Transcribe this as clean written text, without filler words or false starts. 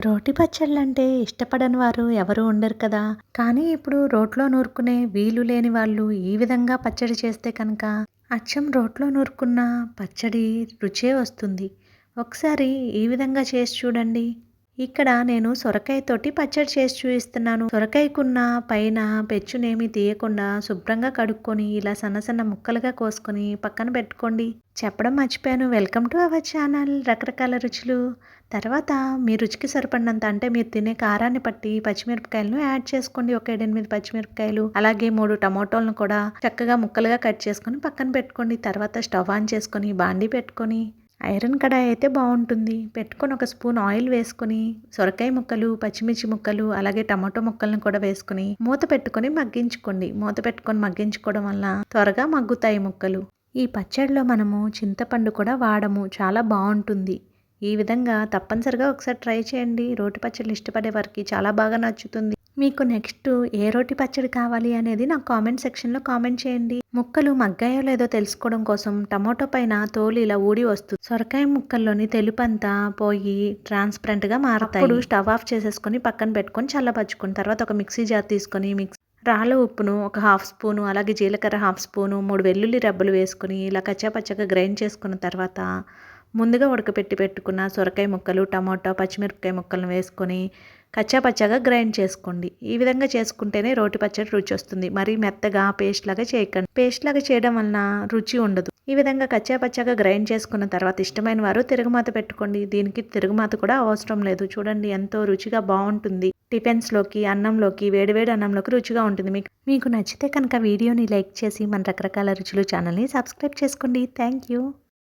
రోటి పచ్చళ్ళంటే ఇష్టపడని వారు ఎవరు ఉండరు కదా! కానీ ఇప్పుడు రోట్లో నూరుకునే వీలు లేని వాళ్ళు ఈ విధంగా పచ్చడి చేస్తే కనుక అచ్చం రోట్లో నూరుకున్న పచ్చడి రుచే వస్తుంది. ఒకసారి ఈ విధంగా చేసి చూడండి. ఇక్కడ నేను సొరకాయతోటి పచ్చడి చేసి చూపిస్తున్నాను. సొరకాయకున్న పైన పెచ్చునేమి తీయకుండా శుభ్రంగా కడుక్కొని ఇలా సన్న సన్న ముక్కలుగా కోసుకొని పక్కన పెట్టుకోండి. చెప్పడం మర్చిపోయాను. వెల్కమ్ టు అవర్ ఛానల్ రకరకాల రుచులు. తర్వాత మీ రుచికి సరిపడినంత అంటే మీరు తినే కారాన్ని బట్టి పచ్చిమిరపకాయలను యాడ్ చేసుకోండి. ఒక 7-8 పచ్చిమిరపకాయలు అలాగే 3 టమోటాలను కూడా చక్కగా ముక్కలుగా కట్ చేసుకొని పక్కన పెట్టుకోండి. తర్వాత స్టవ్ ఆన్ చేసుకొని బాండీ పెట్టుకొని ఐరన్ కడాయి అయితే బాగుంటుంది. పెట్టుకొని ఒక స్పూన్ ఆయిల్ వేసుకొని సొరకాయ ముక్కలు, పచ్చిమిర్చి ముక్కలు అలాగే టమాటో ముక్కలను కూడా వేసుకొని మూత పెట్టుకొని మగ్గించుకోండి. మూత పెట్టుకొని మగ్గించుకోవడం వల్ల త్వరగా మగ్గుతాయి ముక్కలు. ఈ పచ్చడిలో మనము చింతపండు కూడా వాడము. చాలా బాగుంటుంది. ఈ విధంగా తప్పనిసరిగా ఒకసారి ట్రై చేయండి. రోటి పచ్చళ్ళు ఇష్టపడే వారికి చాలా బాగా నచ్చుతుంది. మీకు నెక్స్ట్ ఏ రోటి పచ్చడి కావాలి అనేది నాకు కామెంట్ సెక్షన్లో కామెంట్ చేయండి. ముక్కలు మగ్గాయో లేదో తెలుసుకోవడం కోసం టమాటో పైన తోలు ఇలా ఊడి వస్తుంది. సొరకాయ ముక్కల్లోని తెలుపంతా పోయి ట్రాన్స్పరెంట్గా మారుతాయి. ఇప్పుడు స్టవ్ ఆఫ్ చేసేసుకొని పక్కన పెట్టుకొని చల్లబరుచుకుని తర్వాత ఒక మిక్సీ జార్ తీసుకొని రాళ్ళ ఉప్పును ఒక హాఫ్ స్పూను అలాగే జీలకర్ర హాఫ్ స్పూను 3 వెల్లుల్లి రెబ్బలు వేసుకుని ఇలా కచ్చాపచ్చగా గ్రైండ్ చేసుకున్న తర్వాత ముందుగా ఉడకపెట్టి పెట్టుకున్న సొరకాయ ముక్కలు, టమాటో, పచ్చిమిరపకాయ ముక్కలను వేసుకొని కచ్చాపచ్చాగా గ్రైండ్ చేసుకోండి. ఈ విధంగా చేసుకుంటేనే రోటి పచ్చడి రుచి వస్తుంది. మరి మెత్తగా పేస్ట్ లాగా చేయకండి. పేస్ట్ లాగా చేయడం వలన రుచి ఉండదు. ఈ విధంగా కచ్చాపచ్చాగా గ్రైండ్ చేసుకున్న తర్వాత ఇష్టమైన వారు తిరుగుమాత పెట్టుకోండి. దీనికి తిరుగుమాత కూడా అవసరం లేదు. చూడండి ఎంతో రుచిగా బాగుంటుంది. టిఫిన్స్లోకి, అన్నంలోకి, వేడివేడి అన్నంలోకి రుచిగా ఉంటుంది. మీకు నచ్చితే కనుక వీడియోని లైక్ చేసి మన రకరకాల రుచులు ఛానల్ని సబ్స్క్రైబ్ చేసుకోండి. Thank you.